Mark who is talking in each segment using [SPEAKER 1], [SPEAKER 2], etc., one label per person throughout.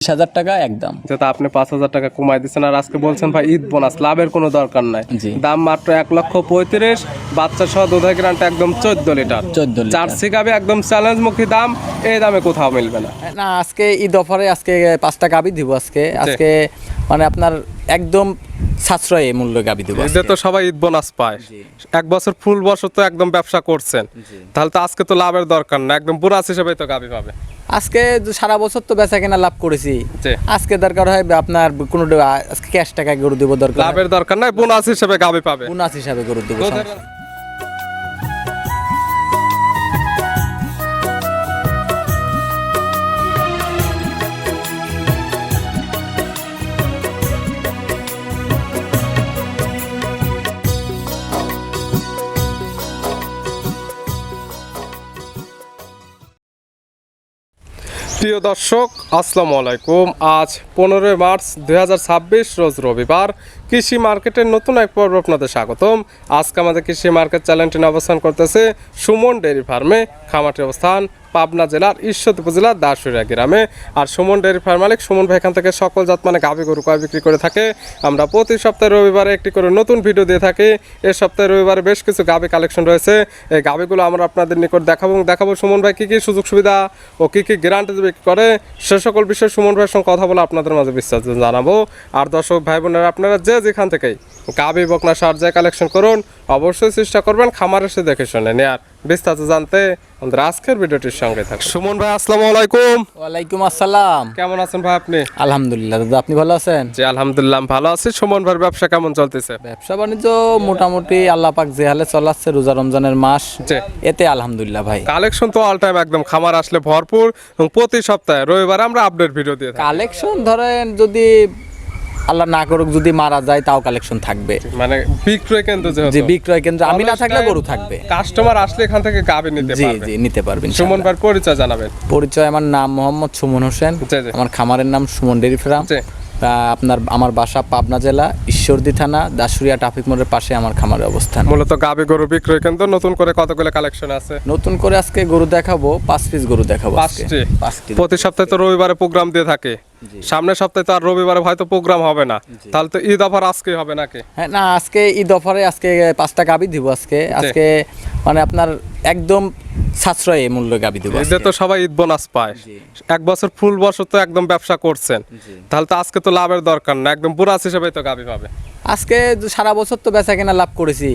[SPEAKER 1] 20,000 টাকা একদম।
[SPEAKER 2] যেটা আপনি 5,000 টাকা কমাই দিচ্ছেন, আর আজকে বলছেন ভাই ঈদ বোনাস, লাভের কোনো দরকার নাই। দাম মাত্র 1,35,000, বাচ্চা সহ দুধের গ্রান্ট একদম 14 লিটার। জার্সি গাবি একদম চ্যালেঞ্জমুখী দাম, এই দামে কোথাও মিলবে না।
[SPEAKER 1] না, আজকে ঈদ অফারে আজকে 5টা গাবি দিব। আজকে মানে আপনার একদম সাশ্রয়ী মূল্য গাবি দিব।
[SPEAKER 2] ঈদে তো সবাই ঈদ বোনাস পায়, এক বছর ফুল বছর তো একদম ব্যবসা করছেন, তাহলে তো আজকে তো লাভের দরকার না, একদম বোনাস হিসেবে তো গাবি পাবে।
[SPEAKER 1] আজকে সারা বছর তো বেচা কেনা লাভ করেছি, আজকে দরকার হয় আপনার কোনো আজকে ক্যাশ টাকা গরু দিব, দরকার
[SPEAKER 2] লাভের দরকার নাই, বোনাস হিসেবে গাবি পাবে,
[SPEAKER 1] বোনাস হিসাবে গরু দিব।
[SPEAKER 2] প্রিয় দর্শক, আসসালামু আলাইকুম। আজ 15 মার্চ 2026 রোজ রবিবার। কৃষি মার্কেটের নতুন এক পর্ব আপনাদের স্বাগতম। আজকে আমাদের কৃষি মার্কেট চ্যানেলটি অবস্থান করতেছে সুমন ডেয়ারি ফার্মে। খামারটির অবস্থান পাবনা জেলার ঈশ্বর উপজেলার দাসুরিয়া গ্রামে। আর সুমন ডেয়ারি ফার্ম মালিক সুমন ভাই এখান থেকে সকল জাত মানে গাভী গরু কয় বিক্রি করে থাকে। আমরা প্রতি সপ্তাহে রবিবারে একটি করে নতুন ভিডিও দিয়ে থাকি। এই সপ্তাহে রবিবারে বেশ কিছু গাভী কালেকশন রয়েছে, এই গাভীগুলো আমরা আপনাদের নিকট দেখাবো সুমন ভাই কী কী সুযোগ সুবিধা ও কী কী গ্যারান্টি বিক্রি করে, সে সকল বিষয়ে সুমন ভাইয়ের সঙ্গে কথা বলে আপনাদের মাঝে বিস্তারিত জানাবো। আর দর্শক ভাই বোনেরা, আপনারা যে যেখান থেকেই গাভী বকনা সার যায় কালেকশন করুন, অবশ্যই চেষ্টা করবেন খামার এসে দেখে শুনে নেয়ার। বিস্তারিত জানতে আমাদের আজকের ভিডিওটির সঙ্গে থাকুন। সুমন ভাই, আসসালামু আলাইকুম।
[SPEAKER 1] ওয়ালাইকুম আসসালাম।
[SPEAKER 2] কেমন আছেন ভাই আপনি?
[SPEAKER 1] আলহামদুলিল্লাহ দাদা, আপনি ভালো আছেন?
[SPEAKER 2] জি আলহামদুলিল্লাহ ভালো আছি। সুমন ভাইয়ের ব্যবসা কেমন চলতেছে?
[SPEAKER 1] ব্যবসা বাণিজ্য মোটামুটি আল্লাহ পাক যে হালে চলাচ্ছে, রোজা রমজানের মাস, এতে আলহামদুলিল্লাহ ভাই।
[SPEAKER 2] কালেকশন তো অল টাইম একদম খামার আসলে ভরপুর, এবং প্রতি সপ্তাহে রবিবার আমরা আপডেট ভিডিও দিয়ে থাকি।
[SPEAKER 1] কালেকশন ধরেন যদি আল্লাহ না করুক যদি মারা যায় তাও কালেকশন থাকবে,
[SPEAKER 2] মানে বিক্রয় কেন্দ্র
[SPEAKER 1] যে বিক্রয় কেন্দ্র আমি না থাকলে গরু থাকবে,
[SPEAKER 2] কাস্টমার আসলে এখান থেকে গাভী নিতে পারবে।
[SPEAKER 1] জি নিতে পারবেন।
[SPEAKER 2] সুমন ভাইয়ের পরিচয় জানাবেন।
[SPEAKER 1] পরিচয়, আমার নাম মোহাম্মদ সুমন হোসেন, আমার খামারের নাম সুমন ডেয়ারি ফার্ম। আমার বাসা পাবনা জেলা ঈশ্বরদী থানা দাসুরিয়া ট্রাফিক মোড়ের পাশে আমার খামারের অবস্থান।
[SPEAKER 2] মূলত গাভী গরু বিক্রয় কেন্দ্র। নতুন করে কতগুলো কালেকশন আছে?
[SPEAKER 1] নতুন করে আজকে গরু দেখাবো, 5 পিস গরু দেখাবো।
[SPEAKER 2] 5টি। প্রতি সপ্তাহে তো রবিবারে প্রোগ্রাম দিয়ে থাকে, সামনের সপ্তাহে তো আর রবিবারে হয়তো প্রোগ্রাম হবে না, তাহলে তো ঈদ অফার আজকে হবে নাকি?
[SPEAKER 1] হ্যাঁ, না আজকে ঈদ অফারে আজকে 5টা গাভী দিব। আজকে মানে আপনার একদম সাশ্রয়ী মূল্য গাভী দিব।
[SPEAKER 2] ঈদে তো সবাই ঈদ বোনাস পায়, এক বছর ফুল বছর তো একদম ব্যবসা করছেন, তাহলে তো আজকে তো লাভের দরকার না, একদম বোনাস হিসেবে তো গাভী পাবে।
[SPEAKER 1] আজকে সারা বছর তো বেচা কেনা লাভ করেছি,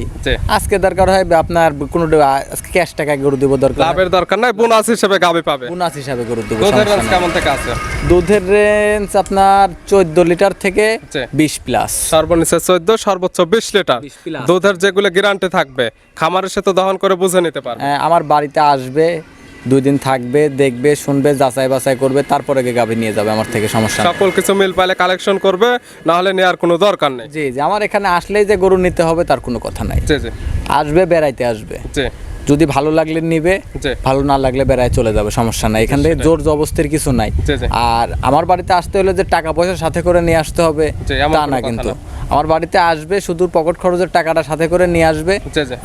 [SPEAKER 1] আজকে দরকার হয় আপনার কোনো আজকে ক্যাশ টাকা গরু দিব, দরকার
[SPEAKER 2] লাভের দরকার নাই, বোনাস হিসেবে গাভী পাবে।
[SPEAKER 1] বোনাস হিসাবে গরু দিব।
[SPEAKER 2] দুধের রেঞ্জ কেমন থেকে আছে?
[SPEAKER 1] দুধের রেঞ্জ আপনার 14 লিটার থেকে 20 প্লাস।
[SPEAKER 2] সর্বনিম্ন 14, সর্বোচ্চ 20 লিটার দুধের যেগুলো গ্যারান্টি থাকবে, খামারের সাথে দহন করে বুঝে নিতে পারবে।
[SPEAKER 1] আমার বাড়িতে আসবে, 2 দিন থাকবে, দেখবে, শুনবে, যাচাই বাছাই করবে, তারপরে গাভী নিয়ে যাবে আমার থেকে, সমস্যা নেই।
[SPEAKER 2] সকল কিছু মিল পাইলে কালেকশন করবে, না হলে নেওয়ার কোনো দরকার নেই।
[SPEAKER 1] জি জি, আমার এখানে আসলেই যে গরু নিতে হবে তার কোনো কথা নাই।
[SPEAKER 2] জি জি,
[SPEAKER 1] আসবে, বেড়াইতে আসবে,
[SPEAKER 2] জি
[SPEAKER 1] যদি ভালো লাগলে নিবে, ভালো না লাগলে বেড়ায় চলে যাবে, সমস্যা নাই। এখান থেকে জোর জবস্তির কিছু নাই। আর আমার বাড়িতে আসতে হলে যে টাকা পয়সা সাথে করে নিয়ে আসতে হবে তা না, কিন্তু আমার বাড়িতে আসবে, শুধু পকেট খরচের টাকাটা সাথে করে নিয়ে আসবে।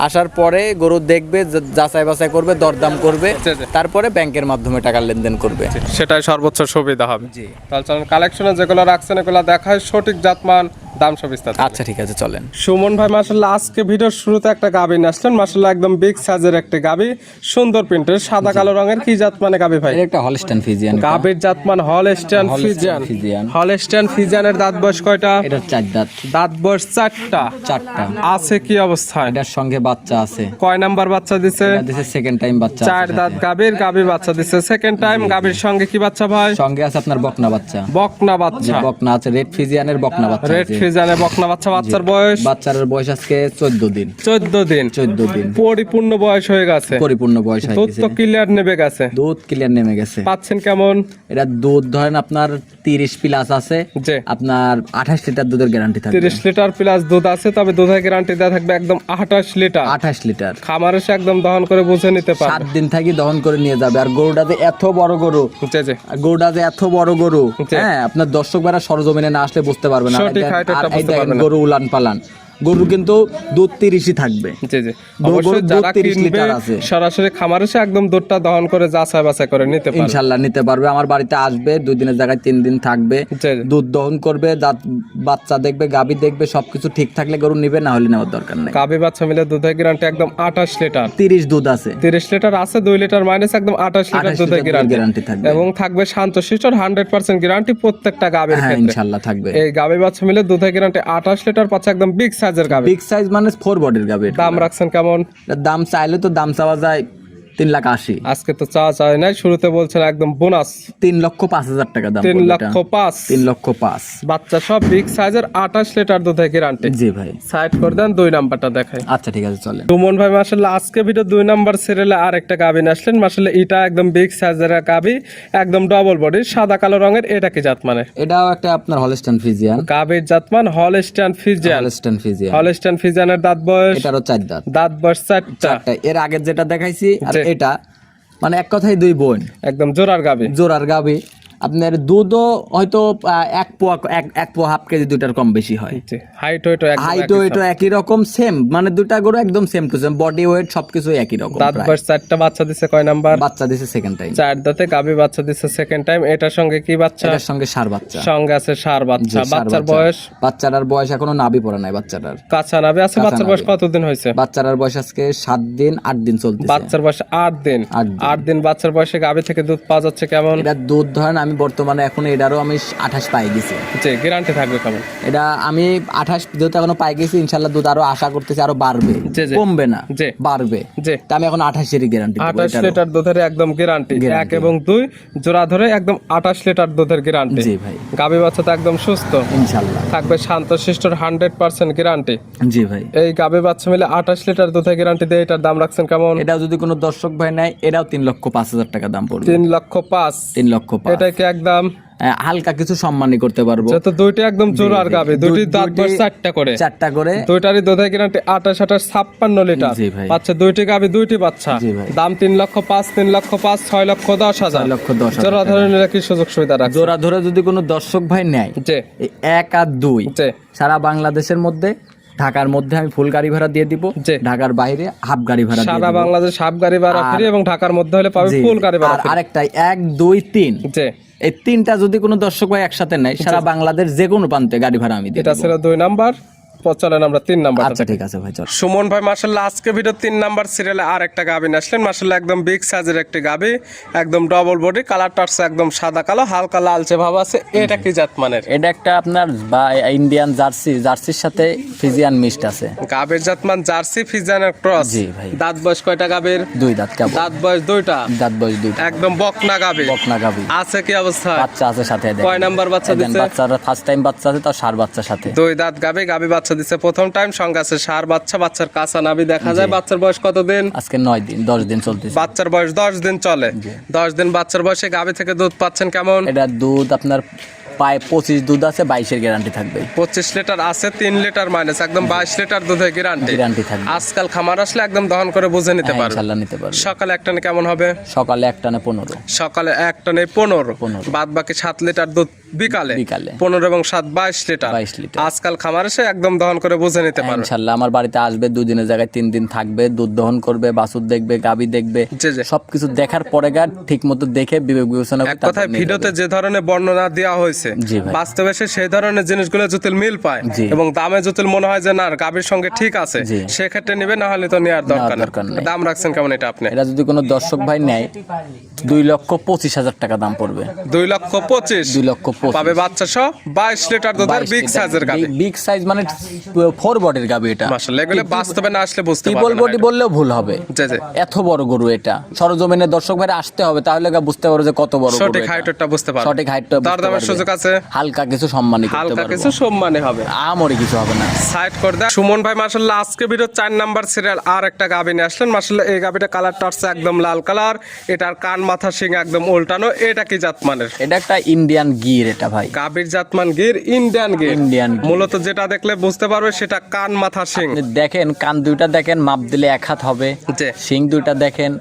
[SPEAKER 1] আসার পরে গরু দেখবে, যাচাই বাছাই করবে, দরদাম করবে, তারপরে ব্যাংকের মাধ্যমে টাকা লেনদেন করবে,
[SPEAKER 2] সেটাই সর্বোচ্চ সুবিধা হবে। জি, তাহলে চলুন কালেকশনে যেগুলো রাখছেন এগুলো দেখায়, সঠিক জাতমান, দাম সব বিস্তারিত।
[SPEAKER 1] আচ্ছা ঠিক আছে, চলেন।
[SPEAKER 2] সুমন ভাই মাশাআল্লাহ আজকে ভিডিওর শুরুতে একটা গাভী নিয়ে আসলেন, মাশাআল্লাহ একদম বিগ সাইজের একটা গাভী, সুন্দর প্রিন্টের, সাদা কালো রঙের। কি জাত মানে গাভী ভাই?
[SPEAKER 1] এটা একটা হলস্টাইন ফ্রিজিয়ান
[SPEAKER 2] গাভীর জাতমান হলস্টাইন ফ্রিজিয়ান। হলস্টাইন ফ্রিজিয়ানের দাঁত বয়স কয়টা?
[SPEAKER 1] এটা 4 দাঁত।
[SPEAKER 2] দাঁত বয়স 4টা। আছে কি অবস্থায়?
[SPEAKER 1] এটার সঙ্গে বাচ্চা আছে।
[SPEAKER 2] কয় নাম্বার বাচ্চা দিছে?
[SPEAKER 1] এটা দিছে সেকেন্ড টাইম বাচ্চা।
[SPEAKER 2] 4 দাঁত গাভী বাচ্চা দিছে সেকেন্ড টাইম। গাভীর সঙ্গে কি বাচ্চা ভাই?
[SPEAKER 1] সঙ্গে আছে আপনার বকনা বাচ্চা।
[SPEAKER 2] বকনা বাচ্চা।
[SPEAKER 1] বকনা আছে, রেড ফ্রিজিয়ানের বকনা বাচ্চা।
[SPEAKER 2] রেড ফ্রিজিয়ানের বকনা বাচ্চা। বাচ্চার বয়স?
[SPEAKER 1] বাচ্চার বয়স আজকে 14 দিন।
[SPEAKER 2] 14 দিন। পরিপূর্ণ বয়স হয়ে গেছে।
[SPEAKER 1] পরিপূর্ণ বয়স হয়ে
[SPEAKER 2] গেছে। দুধ তো ক্লিয়ার নেমে গেছে।
[SPEAKER 1] দুধ ক্লিয়ার নেমে গেছে।
[SPEAKER 2] পাচ্ছেন কেমন?
[SPEAKER 1] এটা দুধ ধরেন আপনার 30 প্লাস আছে, আপনার 28 লিটার দুধের গ্যারান্টি থাকবে।
[SPEAKER 2] 30 লিটার প্লাস দুধ আছে, তবে দুধের গ্যারান্টি দেওয়া থাকবে একদম 28 লিটার।
[SPEAKER 1] 28 লিটার
[SPEAKER 2] খামার এসে একদম দহন করে বুঝে নিতে পারবে।
[SPEAKER 1] 7 দিন থাকি দহন করে নিয়ে যাবে। আর গরুটা যে এত বড় গরু, হ্যাঁ, আপনার দর্শক ভাইরা সরজমিনে না আসলে বুঝতে পারবে না। গরু উলান পালান, গরু কিন্তু দুধ 30ই থাকবে।
[SPEAKER 2] জি জি,
[SPEAKER 1] গরুর
[SPEAKER 2] অবশ্যই
[SPEAKER 1] দুধ
[SPEAKER 2] যারা
[SPEAKER 1] 30
[SPEAKER 2] কিনবে
[SPEAKER 1] লিটার আছে।
[SPEAKER 2] সরাসরি খামারে এসে একদম দুধটা দহন করে যাচাই বাছাই করে নিতে পারবে।
[SPEAKER 1] ইনশাল্লাহ নিতে পারবে। আমার বাড়িতে আসবে, 2 দিনের জায়গায় 3 দিন থাকবে,
[SPEAKER 2] জি জি।
[SPEAKER 1] দুধ দহন করবে, বাচ্চা দেখবে, গাভী দেখবে, সবকিছু ঠিক থাকলে গরু নিবে, না হলে নেওয়ার দরকার নেই।
[SPEAKER 2] গাভী বাচ্চা মিলে দুধের গ্যারান্টি একদম 28 লিটার।
[SPEAKER 1] 30 দুধ আছে,
[SPEAKER 2] 30 লিটার আছে, 2 লিটার মাইনাস একদম 28 লিটার
[SPEAKER 1] 28
[SPEAKER 2] দুধের
[SPEAKER 1] লিটার গ্যারান্টি
[SPEAKER 2] গ্যারান্টি
[SPEAKER 1] থাকবে।
[SPEAKER 2] এবং থাকবে শান্তশিষ্টর 100% গ্যারান্টি প্রত্যেকটা গাভীর
[SPEAKER 1] হ্যাঁ
[SPEAKER 2] ক্ষেত্রে।
[SPEAKER 1] ইনশাল্লাহ থাকবে।
[SPEAKER 2] এই গাভী বাচ্চা মিলে দুধের গ্যারান্টি 28 লিটার পাচ্ছে, একদম বিগ সাইজের গাভী।
[SPEAKER 1] বিগ সাইজ মানে 4 বডির গাভী।
[SPEAKER 2] দাম রাখছেন কেমন?
[SPEAKER 1] এটার দাম চাইলে তো দাম চাওয়া যায় 3,80,000।
[SPEAKER 2] আজকে তো চা চাই নাই, শুরুতে বলছেন একদম বোনাস
[SPEAKER 1] 3,05,000 টাকা দাম।
[SPEAKER 2] 3,05,000।
[SPEAKER 1] 3,05,000।
[SPEAKER 2] বাচ্চা সব বিগ সাইজের 28 লিটার দুধের গ্যারান্টি।
[SPEAKER 1] জি ভাই।
[SPEAKER 2] সাইড করে দেন, 2 নাম্বারটা দেখাই।
[SPEAKER 1] আচ্ছা ঠিক আছে চলেন।
[SPEAKER 2] সুমন ভাই মাশাআল্লাহ আজকে ভিডিও 2 নাম্বার সিরিয়ালে আর একটা গাভী নিয়ে আসলেন। মাশাআল্লাহ এটা একদম বিগ সাইজের গাভী, একদম ডবল বডি, সাদা কালো রঙের। এটা কি জাত মানে?
[SPEAKER 1] এটাও একটা আপনার হলস্টাইন ফ্রিজিয়ান।
[SPEAKER 2] গাভীর জাতমান Holstein Friesian.
[SPEAKER 1] Holstein Friesian.
[SPEAKER 2] Holstein ফ্রিজিয়ানের দাঁত বয়স?
[SPEAKER 1] এটারও 4 দাঁত।
[SPEAKER 2] দাঁত বয়স 4টা।
[SPEAKER 1] চারটা। এর আগে যেটা দেখাইছি আর
[SPEAKER 2] জি।
[SPEAKER 1] এটা মানে এক কথায় 2 বোন,
[SPEAKER 2] একদম জোড়ার গাভী।
[SPEAKER 1] জোড়ার গাভী। আপনার দুধও হয়তো 1.5 কেজি দুটার কম বেশি হয়।
[SPEAKER 2] হাইট ওয়েট একদম
[SPEAKER 1] হাইট ওয়েটও একই রকম সেম, মানে দুটা গরু একদম same to same, body weight সবকিছু একই রকম।
[SPEAKER 2] দাঁত
[SPEAKER 1] প্রায়।
[SPEAKER 2] বয়স 4টা। বাচ্চা দিছে কয় নাম্বার?
[SPEAKER 1] বাচ্চা দিছে সেকেন্ড টাইম।
[SPEAKER 2] 4 দাঁতে গাভী বাচ্চা দিছে সেকেন্ড টাইম। এটার সঙ্গে কি বাচ্চা?
[SPEAKER 1] এটার সঙ্গে ষাঁড় বাচ্চা।
[SPEAKER 2] সঙ্গে আছে ষাঁড়
[SPEAKER 1] জি,
[SPEAKER 2] বাচ্চা।
[SPEAKER 1] ষাঁড়
[SPEAKER 2] বাচ্চার
[SPEAKER 1] বাচ্চা।
[SPEAKER 2] বয়স?
[SPEAKER 1] বাচ্চাটার বয়স এখনো নাভি পড়ে নাই বাচ্চাটার।
[SPEAKER 2] কাঁচা নাভি আছে।
[SPEAKER 1] কাঁচা
[SPEAKER 2] বাচ্চার বয়স
[SPEAKER 1] নাভি।
[SPEAKER 2] কতদিন হয়েছে?
[SPEAKER 1] বাচ্চাটার বয়স আজকে 7 দিন 8 দিন চলতেছে।
[SPEAKER 2] বাচ্চার বয়স 8 দিন।
[SPEAKER 1] 8
[SPEAKER 2] দিন বাচ্চার বয়সে গাভী থেকে দুধ পাওয়া যাচ্ছে কেমন?
[SPEAKER 1] এটা দুধ ধরেন আমি বর্তমানে এখন এটারও আমি 28 পাই গেছি।
[SPEAKER 2] জি, গ্যারান্টি থাকবে কেমন?
[SPEAKER 1] এটা আমি 28 যেহেতু এখনো পাই গেছি, ইনশাল্লাহ দুধ আরো আশা করতেছি আরো বাড়বে,
[SPEAKER 2] জি, জি।
[SPEAKER 1] কমবে না,
[SPEAKER 2] জি।
[SPEAKER 1] বাড়বে।
[SPEAKER 2] জি।
[SPEAKER 1] তা আমি এখন 28 এরই গ্যারান্টি দেব।
[SPEAKER 2] 28 লিটার দুধের একদম গ্যারান্টি। 1
[SPEAKER 1] Guarantee।
[SPEAKER 2] এবং 2 জোড়া ধরে একদম 28 লিটার দুধের গ্যারান্টি।
[SPEAKER 1] জি ভাই।
[SPEAKER 2] গাভী বাচ্চা তো একদম সুস্থ
[SPEAKER 1] ইনশাল্লাহ
[SPEAKER 2] থাকবে, শান্তশিষ্টর 100% গ্যারান্টি।
[SPEAKER 1] জি ভাই।
[SPEAKER 2] এই গাভী বাচ্চা মিলে 28 লিটার দুধের গ্যারান্টি দিয়ে এটার দাম রাখছেন কেমন?
[SPEAKER 1] এটাও যদি কোনো দর্শক ভাই নেয়, এটাও 3,05,000 টাকা দাম পড়বে।
[SPEAKER 2] 3,05,000।
[SPEAKER 1] 3,05,000।
[SPEAKER 2] এটা কি একদম
[SPEAKER 1] হালকা কিছু সম্মানই করতে পারবো।
[SPEAKER 2] যেহেতু দুইটা একদম জোড়ার গাভী, দুইটি দাঁত বয়স 4টা করে।
[SPEAKER 1] 4টা করে।
[SPEAKER 2] দুইটারই দুধের গ্যারান্টি 28 56 লিটার।
[SPEAKER 1] জি ভাই।
[SPEAKER 2] বাচ্চা দুইটি গাভী, দুইটি বাচ্চা।
[SPEAKER 1] জি ভাই।
[SPEAKER 2] দাম 3,05,000, 3,05,000, 6,10,000।
[SPEAKER 1] 6,10,000
[SPEAKER 2] জোড়া ধরে নিলে কি সুযোগ সুবিধা রাখছে?
[SPEAKER 1] জোড়া ধরে যদি কোনো দর্শক ভাই নেয়,
[SPEAKER 2] জি
[SPEAKER 1] 1 আর 2
[SPEAKER 2] জি।
[SPEAKER 1] সারা বাংলাদেশের মধ্যে, ঢাকার মধ্যে আমি ফুল গাড়ি ভাড়া দিয়ে দিব,
[SPEAKER 2] জি।
[SPEAKER 1] ঢাকার বাইরে হাফ গাড়ি ভাড়া দিয়ে
[SPEAKER 2] সারা
[SPEAKER 1] দিব।
[SPEAKER 2] বাংলাদেশ হাফ গাড়ি ভাড়া ফ্রি এবং ঢাকার মধ্যে হলে পাবে
[SPEAKER 1] জি।
[SPEAKER 2] ফুল গাড়ি ভাড়া
[SPEAKER 1] আর
[SPEAKER 2] ফ্রি।
[SPEAKER 1] আরেকটা 1 2 3,
[SPEAKER 2] জি।
[SPEAKER 1] এই 3টা যদি কোনো দর্শক ভাই একসাথে নেয়, সারা বাংলাদেশ যে কোনো প্রান্তে গাড়ি ভাড়া আমি দিয়ে
[SPEAKER 2] এটা
[SPEAKER 1] দিব।
[SPEAKER 2] ছিল 2 নাম্বার। চলেন আমরা 3 নাম্বার।
[SPEAKER 1] আচ্ছা ঠিক আছে ভাই চল।
[SPEAKER 2] সুমন ভাই মাশাআল্লাহ আজকে ভিডিও 3 নাম্বার সিরিয়ালে আর একটা গাভী নিয়ে আসলেন। মাশাআল্লাহ একদম বিগ সাইজের একটি গাভী, একদম ডবল বডি, কালারটা আছে একদম সাদা কালো, হালকা লালচে ভাব আছে। এটা কি জাত মানের?
[SPEAKER 1] এটা একটা আপনার ইন্ডিয়ান জার্সি, জার্সির সাথে ফ্রিজিয়ান মিক্সড আছে।
[SPEAKER 2] গাভীর জাতমান জার্সি ফ্রিজিয়ানের ক্রস।
[SPEAKER 1] জি ভাই।
[SPEAKER 2] দাঁত বয়স কয়টা গাভীর?
[SPEAKER 1] 2 দাঁত কেবল।
[SPEAKER 2] দাঁত বয়স 2টা।
[SPEAKER 1] দাঁত বয়স 2টা।
[SPEAKER 2] একদম বকনা গাভী।
[SPEAKER 1] বকনা গাভী।
[SPEAKER 2] আছে কি অবস্থা?
[SPEAKER 1] বাচ্চা আছে সাথে।
[SPEAKER 2] কয় নাম্বার বাচ্চা দিচ্ছে?
[SPEAKER 1] বাচ্চারা ফার্স্ট টাইম বাচ্চা আছে, তাও ষাঁড় বাচ্চার সাথে।
[SPEAKER 2] 2 দাঁত গাভী, গাভী বাচ্চা দিচ্ছে প্রথম টাইম। সঙ্গে আছে ষাঁড় বাচ্চা, বাচ্চার কাঁচা নাভি দেখা যায়। বাচ্চার বয়স কতদিন?
[SPEAKER 1] আজকে 9 দিন 10 দিন চলতেছে।
[SPEAKER 2] বাচ্চার বয়স 10 দিন চলে। 10 দিন বাচ্চার বয়সে গাভী থেকে দুধ পাচ্ছেন কেমন?
[SPEAKER 1] এটা দুধ আপনার প্রায় 25 দুধ আছে, 22 এর গ্যারান্টি থাকবে।
[SPEAKER 2] 25 লিটার আছে, 3 লিটার মাইনাস, একদম 22 লিটার দুধের গ্যারান্টি।
[SPEAKER 1] গ্যারান্টি থাকবে।
[SPEAKER 2] আজকাল খামার আসলে একদম দহন করে বুঝে নিতে
[SPEAKER 1] হ্যাঁ,
[SPEAKER 2] পারবে।
[SPEAKER 1] ইনশাআল্লাহ নিতে পারবে।
[SPEAKER 2] সকালে এক টানে কেমন হবে?
[SPEAKER 1] সকালে এক টানে 15।
[SPEAKER 2] সকালে এক টানে 15।
[SPEAKER 1] 15।
[SPEAKER 2] বাদ বাকি 7 লিটার দুধ বিকালে।
[SPEAKER 1] বিকালে।
[SPEAKER 2] 15 এবং 7 22 লিটার।
[SPEAKER 1] 22 লিটার।
[SPEAKER 2] আজকাল খামার এসে একদম দহন করে বুঝে নিতে পারবে।
[SPEAKER 1] ইনশাআল্লাহ আমার বাড়িতে আসবে, 2 দিনের জায়গায় 3 দিন থাকবে, দুধ দহন করবে, বাছুর দেখবে, গাবি দেখবে,
[SPEAKER 2] জি, জি।
[SPEAKER 1] সবকিছু দেখার পরে গা ঠিক মতো দেখে বিবেক বিবেচনা করে
[SPEAKER 2] এক কথায় ভিডিওতে যে ধরনের বর্ণনা দেওয়া হয়েছে,
[SPEAKER 1] জি ভাই।
[SPEAKER 2] বাস্তবে সে সেই ধরনের জিনিসগুলো জটিল মিল পায়
[SPEAKER 1] জি।
[SPEAKER 2] এবং দামে জটিল মনে হয় যে না গাভীর সঙ্গে ঠিক আছে,
[SPEAKER 1] জি।
[SPEAKER 2] সেক্ষেত্রে নিবে, না হলে তো নেওয়ার দরকার
[SPEAKER 1] নেই।
[SPEAKER 2] নেই। দাম রাখছেন কেমন এটা আপনি?
[SPEAKER 1] এটা যদি কোনো দর্শক ভাই নেয়, 2,25,000 টাকা দাম পড়বে।
[SPEAKER 2] 2,25,000
[SPEAKER 1] 2,25,000
[SPEAKER 2] পাবে বাচ্চা সহ 22 লিটার দুধের বিগ সাইজের গাভী।
[SPEAKER 1] বিগ সাইজ মানে 4 বডির গাভী এটা।
[SPEAKER 2] মাশাআল্লাহ, এগুলো বাস্তবে না আসলে বুঝতে
[SPEAKER 1] ট্রিপল
[SPEAKER 2] পারবেন
[SPEAKER 1] বডি বললেও ভুল হবে।
[SPEAKER 2] জি জি।
[SPEAKER 1] এত বড় গরু এটা, সরজমিনে দর্শক ভাইরা আসতে হবে, তাহলে বুঝতে পারবে যে কত বড় গরু
[SPEAKER 2] সঠিক
[SPEAKER 1] এটা।
[SPEAKER 2] হাইটটা বুঝতে পারবেন।
[SPEAKER 1] সঠিক হাইটটা বুঝতে
[SPEAKER 2] দরদামের
[SPEAKER 1] পারবে।
[SPEAKER 2] সুযোগ আছে।
[SPEAKER 1] হালকা কিছু সম্মানই করতে
[SPEAKER 2] হালকা
[SPEAKER 1] পারবো।
[SPEAKER 2] কিছু সম্মানে হবে।
[SPEAKER 1] আমরি কিছু হবে না।
[SPEAKER 2] সাইড করে দেয় সুমন ভাই। মাশাআল্লাহ আজকে ভিডিও 4 নাম্বার সিরিয়াল আর একটা গাভী নিয়ে আসলেন। মাশাআল্লাহ এই গাভীটা কালারটা হচ্ছে একদম লাল কালার, এটার কান মাথা শিং একদম উল্টানো। এটা কি জাতমানের?
[SPEAKER 1] এটা একটা ইন্ডিয়ান গির এটা ভাই।
[SPEAKER 2] গাভীর জাতমান গির, ইন্ডিয়ান গির।
[SPEAKER 1] ইন্ডিয়ান গির।
[SPEAKER 2] মূলত যেটা দেখলে বুঝতে পারবে সেটা কান মাথা শিং।
[SPEAKER 1] আপনি দেখেন কান দুইটা দেখেন, মাপ দিলে 1 হাত হবে।
[SPEAKER 2] জি।
[SPEAKER 1] শিং দুইটা দেখেন,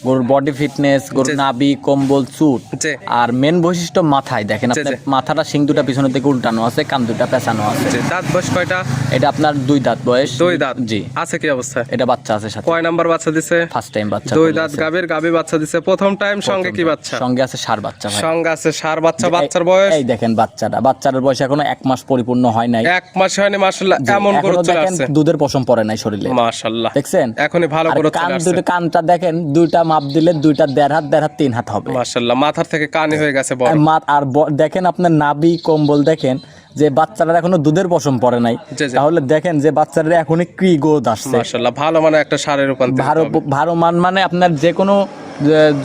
[SPEAKER 1] গরুর বডি ফিটনেস, গরুর নাভি, কম্বল, চুট,
[SPEAKER 2] জি।
[SPEAKER 1] আর মেন বৈশিষ্ট্য মাথায় দেখেন
[SPEAKER 2] জি,
[SPEAKER 1] আপনার
[SPEAKER 2] জি।
[SPEAKER 1] মাথাটা শিং দুটা পিছনের দিকে উল্টানো আছে, কান দুটা পেঁচানো আছে।
[SPEAKER 2] জি, দাঁত বয়স কয়টা?
[SPEAKER 1] এটা আপনার 2 দাঁত বয়স।
[SPEAKER 2] 2 দাঁত।
[SPEAKER 1] জি।
[SPEAKER 2] আছে কি অবস্থা?
[SPEAKER 1] এটা বাচ্চা আছে সাথে,
[SPEAKER 2] কয় নাম্বার বাচ্চা দিছে?
[SPEAKER 1] ফার্স্ট টাইম বাচ্চা
[SPEAKER 2] 2
[SPEAKER 1] করলে
[SPEAKER 2] দাঁত
[SPEAKER 1] আছে।
[SPEAKER 2] গাভী বাচ্চা দিছে প্রথম টাইম। সঙ্গে কি বাচ্চা?
[SPEAKER 1] সঙ্গে আছে ষাঁড় বাচ্চা ভাই।
[SPEAKER 2] সঙ্গে আছে ষাঁড় বাচ্চা।
[SPEAKER 1] এই-
[SPEAKER 2] বাচ্চার বয়স
[SPEAKER 1] এই দেখেন বাচ্চাটার বয়স এখনো 1 মাস পরিপূর্ণ হয় নাই।
[SPEAKER 2] 1 মাস হয়নি, মাশাআল্লাহ।
[SPEAKER 1] জি,
[SPEAKER 2] এমন
[SPEAKER 1] এখনো
[SPEAKER 2] গরু চলে
[SPEAKER 1] দেখেন
[SPEAKER 2] আসছে,
[SPEAKER 1] দুধের পশম পড়ে নাই শরীরে,
[SPEAKER 2] মাশাআল্লাহ।
[SPEAKER 1] দেখছেন?
[SPEAKER 2] এখনই ভালো
[SPEAKER 1] আর
[SPEAKER 2] গরু
[SPEAKER 1] কান
[SPEAKER 2] চলে আসছে,
[SPEAKER 1] দুটো, কানটা দেখেন দুইটা মাপ দিলে দুইটা 1.5 হাত 1.5 হাত 3 হাত হবে।
[SPEAKER 2] মাশাআল্লাহ। মাথার থেকে কানি হয়ে গেছে বড়।
[SPEAKER 1] আর দেখেন আপনার নাভি, কম্বল দেখেন যে বাচ্চাটার এখনো দুধের পশম পড়ে নাই।
[SPEAKER 2] জি, জি।
[SPEAKER 1] তাহলে দেখেন যে বাচ্চাটা এখনই কি গ্রোথ আসছে।
[SPEAKER 2] মাশাআল্লাহ, ভালো মানে একটা ষাঁড়ে রূপান্তরিত হবে।
[SPEAKER 1] ভালো মান মানে আপনার যে কোনো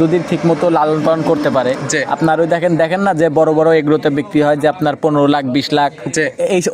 [SPEAKER 1] যদি ঠিক মতো লালন পালন করতে পারে,
[SPEAKER 2] জি।
[SPEAKER 1] আপনার ওই দেখেন না যে বড় বড় এগুলোতে বিক্রি হয় যে আপনার 15 লাখ 20 লাখ,
[SPEAKER 2] জি।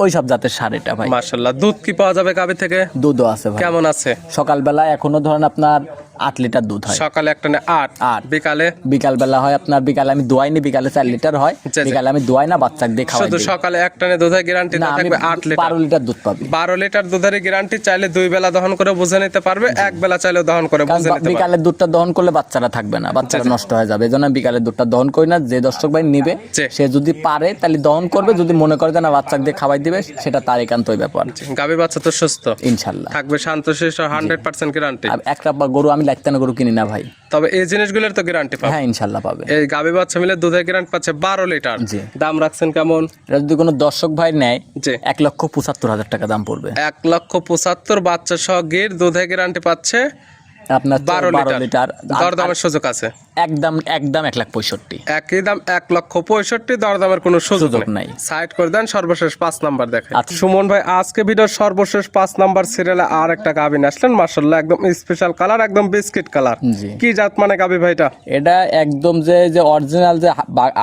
[SPEAKER 1] ওই সব জাতের সার এটা ভাই।
[SPEAKER 2] মাশাআল্লাহ। দুধ কি পাওয়া যাবে গাভী থেকে?
[SPEAKER 1] দুধও আছে ভাই।
[SPEAKER 2] কেমন আছে?
[SPEAKER 1] সকালবেলা এখনো ধরেন আপনার 8 লিটার দুধ হয়।
[SPEAKER 2] সকালে একটা না 8,
[SPEAKER 1] আট।
[SPEAKER 2] বিকালে
[SPEAKER 1] বিকালবেলা হয় আপনার, বিকালে আমি দোয়াইনি, বিকালে 4 লিটার হয়।
[SPEAKER 2] জি, জি।
[SPEAKER 1] বিকালে আমি দোয়াই না, বাচ্চাকে দিয়ে খাওয়াই
[SPEAKER 2] শুধু
[SPEAKER 1] দিই।
[SPEAKER 2] সকালে একটা না দুধের গ্যারান্টি
[SPEAKER 1] না, আমি
[SPEAKER 2] থাকবে 8 লিটার।
[SPEAKER 1] 12 লিটার দুধ পাবি।
[SPEAKER 2] 12 লিটার দুধের গ্যারান্টি। চাইলে 2 বেলা দহন করে বুঝে নিতে পারবে, এক বেলা চাইলে দহন করে
[SPEAKER 1] কারণ
[SPEAKER 2] বুঝে নিতে পারবে।
[SPEAKER 1] বিকালের দুধটা দহন করলে বাচ্চারা থাকবে না, বাচ্চারা নষ্ট হয়ে যাবে। এজন্য আমি বিকালের দুধটা দহন করি না। যে দর্শক ভাই নিবে
[SPEAKER 2] জি।
[SPEAKER 1] সে যদি পারে তাহলে দহন করবে, যদি মনে করে যে না বাচ্চাকে দিয়ে খাওয়াই দিবে সেটা তার একান্তই ব্যাপার।
[SPEAKER 2] গাভী বাচ্চা তো সুস্থ
[SPEAKER 1] ইনশাল্লাহ।
[SPEAKER 2] থাকবে, শান্তশিষ্ট, 100% গ্যারান্টি।
[SPEAKER 1] আর একটা গরু আমি লাইতানা গরু কিনি না ভাই।
[SPEAKER 2] তবে এই জিনিসগুলোর তো গ্যারান্টি পাবে।
[SPEAKER 1] হ্যাঁ ইনশাল্লাহ পাবে।
[SPEAKER 2] এই গাভী বাচ্চা মিলে দুধের গ্যারান্টি পাচ্ছে 12 লিটার।
[SPEAKER 1] জি।
[SPEAKER 2] দাম রাখছেন কেমন?
[SPEAKER 1] এটা যদি কোনো দর্শক ভাই নেয়,
[SPEAKER 2] জি।
[SPEAKER 1] 1,75,000 টাকা দাম পড়বে।
[SPEAKER 2] 1,75,000 বাচ্চা সহ গির দুধের গ্যারান্টি পাচ্ছে
[SPEAKER 1] আপনার
[SPEAKER 2] 12 লিটার।
[SPEAKER 1] আর
[SPEAKER 2] দরদামের সুযোগ আছে?
[SPEAKER 1] একদম 1,65,000।
[SPEAKER 2] একই দাম 1,65,000, দরদামের কোনো সুযোগ
[SPEAKER 1] সুযোগ
[SPEAKER 2] নাই।
[SPEAKER 1] নাই।
[SPEAKER 2] সাইড করে দেন, সর্বশেষ 5 নাম্বার দেখেন।
[SPEAKER 1] আচ্ছা।
[SPEAKER 2] সুমন ভাই আজকে ভিডিওর সর্বশেষ 5 নাম্বার সিরিয়ালে আর একটা গাভী নিয়ে আসলেন, মাশাআল্লাহ একদম স্পেশাল কালার, একদম বিস্কিট কালার।
[SPEAKER 1] জি।
[SPEAKER 2] কি জাত মানে গাভী ভাইটা?
[SPEAKER 1] এটা একদম যে অরিজিনাল যে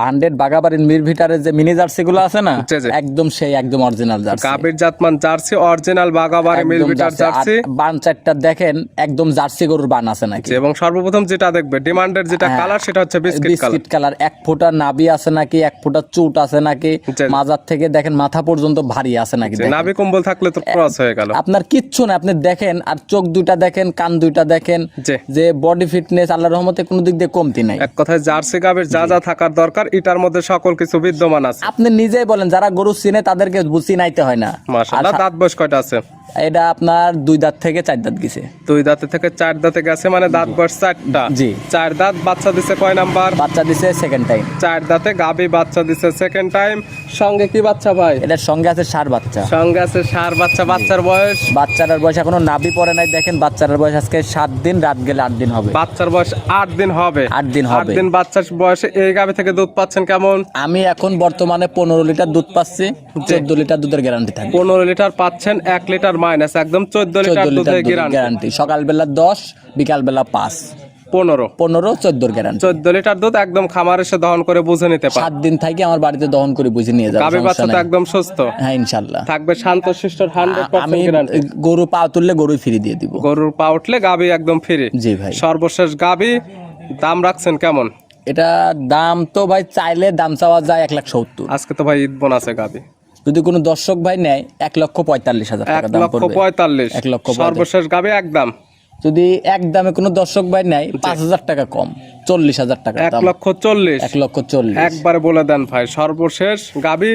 [SPEAKER 1] 100 বাগাবাড়ির মিরভিটারের যে মিনি জার্সি গুলো আছে না,
[SPEAKER 2] জি, জি।
[SPEAKER 1] একদম সেই একদম অরিজিনাল জার্সি।
[SPEAKER 2] গাভীর জাতমান জার্সি, অরিজিনাল বাগাবাড়ি মিলভিটার জার্সি।
[SPEAKER 1] বান চারটা দেখেন একদম জার্সি গরুর বান আছে নাকি।
[SPEAKER 2] এবং সর্বপ্রথম যেটা দেখবে ডিমান্ডের যেটা কালার, সেটা হচ্ছে বিস্কিট কালার।
[SPEAKER 1] Biscuit colour. 1 ফোঁটা নাভি আছে নাকি, 1 ফোঁটা চুট আছে নাকি,
[SPEAKER 2] জি।
[SPEAKER 1] মাজার থেকে দেখেন মাথা পর্যন্ত ভারী আছে নাকি। দেখেন।
[SPEAKER 2] নাভি কম্বল থাকলে তো ক্রস হয়ে গেল।
[SPEAKER 1] আপনার কিচ্ছু না, আপনি দেখেন আর চোখ দুইটা দেখেন, কান দুইটা দেখেন,
[SPEAKER 2] জি।
[SPEAKER 1] যে বডি ফিটনেস আল্লাহর রহমতে কোনো দিক দিয়ে কমতি নাই।
[SPEAKER 2] এক কথায় জার্সি গাভীর যা যা থাকার দরকার এটার মধ্যে সকল কিছু বিদ্যমান আছে।
[SPEAKER 1] আপনি নিজেই বলেন, যারা গরু চিনে তাদেরকে চিনাইতে হয় না।
[SPEAKER 2] মাশাআল্লাহ। দাঁত বয়স কয়টা আছে?
[SPEAKER 1] এটা আপনার 2 দাঁত থেকে 4 দাঁত গেছে।
[SPEAKER 2] 2 দাঁতে থেকে 4 দাঁতে গেছে, মানে দাঁত বয়স 4টা।
[SPEAKER 1] জি।
[SPEAKER 2] 4 দাঁত। বাচ্চা দিছে কয় নাম্বার?
[SPEAKER 1] বাচ্চা দিছে সেকেন্ড টাইম।
[SPEAKER 2] 4 দাঁতে গাভী বাচ্চা দিছে সেকেন্ড টাইম। সঙ্গে কি বাচ্চা ভাই?
[SPEAKER 1] এটার সঙ্গে আছে ষাঁড় বাচ্চা।
[SPEAKER 2] সঙ্গে আছে ষাঁড় বাচ্চা। বাচ্চার বয়স?
[SPEAKER 1] বাচ্চাটার বয়স এখনো নাভি পড়ে নাই। দেখেন বাচ্চাটার বয়স আজকে 7 দিন, রাত গেলে 8 দিন হবে।
[SPEAKER 2] বাচ্চার বয়স 8 দিন হবে।
[SPEAKER 1] 8 দিন হবে।
[SPEAKER 2] 8 দিন বাচ্চার বয়সে এই গাভী থেকে দুধ পাচ্ছেন কেমন?
[SPEAKER 1] আমি এখন বর্তমানে 15 লিটার দুধ পাচ্ছি। 14 লিটার দুধের গ্যারান্টি থাকবে।
[SPEAKER 2] 15 লিটার পাচ্ছেন, 1 লিটার মাইনাস, একদম 14 লিটার
[SPEAKER 1] 14
[SPEAKER 2] দুধের
[SPEAKER 1] লিটার গ্যারান্টি। সকালবেলা 10, বিকালবেলা 5,
[SPEAKER 2] 15
[SPEAKER 1] 14 গ্যারান্টি।
[SPEAKER 2] 14 লিটার দুধ একদম খামার এসে দহন করে বুঝে নিতে পারে।
[SPEAKER 1] 7 দিন থাকি আমার বাড়িতে দহন করে বুঝে নিয়ে যাবো,
[SPEAKER 2] গাভী
[SPEAKER 1] সমস্যা
[SPEAKER 2] বাচ্চা তো
[SPEAKER 1] নাই।
[SPEAKER 2] একদম সুস্থ
[SPEAKER 1] হ্যাঁ ইনশাল্লাহ।
[SPEAKER 2] থাকবে, শান্তশিষ্ট,
[SPEAKER 1] আমি
[SPEAKER 2] 100% গ্যারান্টি।
[SPEAKER 1] গরু পা তুললে গরুই ফ্রি দিয়ে দিব।
[SPEAKER 2] গরুর পা উঠলে গাভী একদম ফ্রি।
[SPEAKER 1] জি ভাই।
[SPEAKER 2] সর্বশেষ গাভী দাম রাখছেন কেমন?
[SPEAKER 1] এটা দাম তো ভাই চাইলে দাম চাওয়া যায় 1,70,000।
[SPEAKER 2] আজকে তো ভাই ঈদ বোনাসে গাভী।
[SPEAKER 1] যদি কোনো দর্শক ভাই নেয় 1,45,000 টাকা দাম পড়বে।
[SPEAKER 2] 1,45,000।
[SPEAKER 1] 1,45,000।
[SPEAKER 2] সর্বশেষ গাভী একদম।
[SPEAKER 1] যদি এক দামে কোনো দর্শক ভাই নেয় 5,000 টাকা কম, 40,000 টাকা দাম।
[SPEAKER 2] 1,40,000।
[SPEAKER 1] 1,40,000।
[SPEAKER 2] একবারে বলে দেন ভাই, সর্বশেষ গাভী,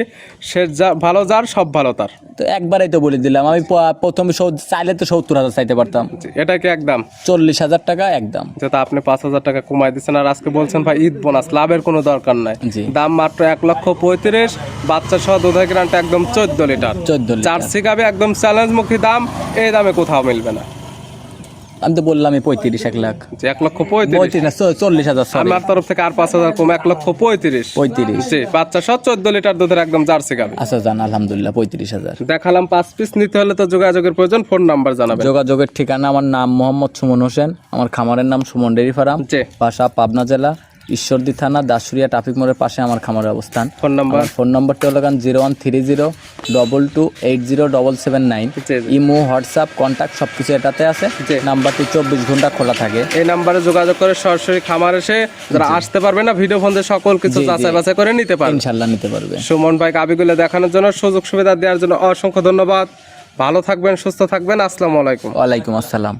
[SPEAKER 2] শেষ ভালো যার সব ভালো তার।
[SPEAKER 1] তো একবারেই তো বলে দিলাম আমি। প্রথমে চাইলে তো 70,000 চাইতে পারতাম।
[SPEAKER 2] এটা কি একদম?
[SPEAKER 1] 40,000 টাকা একদম।
[SPEAKER 2] যেটা আপনি 5,000 টাকা কমাই দিচ্ছেন, আর আজকে বলছেন ভাই ঈদ বোনাস, লাভের কোনো দরকার নাই।
[SPEAKER 1] জি।
[SPEAKER 2] দাম মাত্র 1,35,000। বাচ্চা সহ দুধের গ্যারান্টি একদম 14 লিটার।
[SPEAKER 1] 14 লিটার।
[SPEAKER 2] জার্সি গাভী একদম চ্যালেঞ্জমুখী দাম, এই দামে কোথাও মিলবে না।
[SPEAKER 1] আমি তো বললামই 35, 1 লাখ।
[SPEAKER 2] 1,35,000।
[SPEAKER 1] 35 না 40,000 সরি।
[SPEAKER 2] আমার তরফ থেকে আর 5,000 কম, 1,35,000।
[SPEAKER 1] 35।
[SPEAKER 2] জি, বাচ্চা সহ 14 লিটার দুধের একদম জার্সি গাভী।
[SPEAKER 1] আচ্ছা জান, আলহামদুলিল্লাহ 35,000।
[SPEAKER 2] দেখালাম 5 পিস নিতে হলে তো যোগাযোগের প্রয়োজন, ফোন নাম্বার জানাবেন।
[SPEAKER 1] যোগাযোগের ঠিকানা, আমার নাম মোহাম্মদ সুমন হোসেন, আমার খামারের নাম সুমন ডেইরি ফার্ম,
[SPEAKER 2] জি।
[SPEAKER 1] বাসা পাবনা জেলা ঈশ্বরদী থানা দাসুরিয়া ট্রাফিক মোড়ের পাশে আমার খামারের অবস্থান।
[SPEAKER 2] Phone number?
[SPEAKER 1] ফোন নম্বরটি হলো 013022807779।
[SPEAKER 2] জি, জি।
[SPEAKER 1] ইমো, হোয়াটসঅ্যাপ, কন্ট্যাক্ট সবকিছু এটাতে আছে।
[SPEAKER 2] জি।
[SPEAKER 1] নাম্বারটি 24 ঘন্টা খোলা থাকে।
[SPEAKER 2] এই নাম্বারে যোগাযোগ করে সরাসরি খামার এসে যারা আসতে পারবে না, ভিডিও ফোন দিয়ে সকল কিছু
[SPEAKER 1] জি, জি।
[SPEAKER 2] যাচাই বাছাই করে নিতে পারবে।
[SPEAKER 1] ইনশাল্লাহ নিতে পারবে।
[SPEAKER 2] সুমন ভাই গাভীগুলো দেখানোর জন্য, সুযোগ সুবিধা দেওয়ার জন্য অসংখ্য ধন্যবাদ। ভালো থাকবেন, সুস্থ থাকবেন। আসসালামু আলাইকুম।
[SPEAKER 1] ওয়ালাইকুম আসসালাম।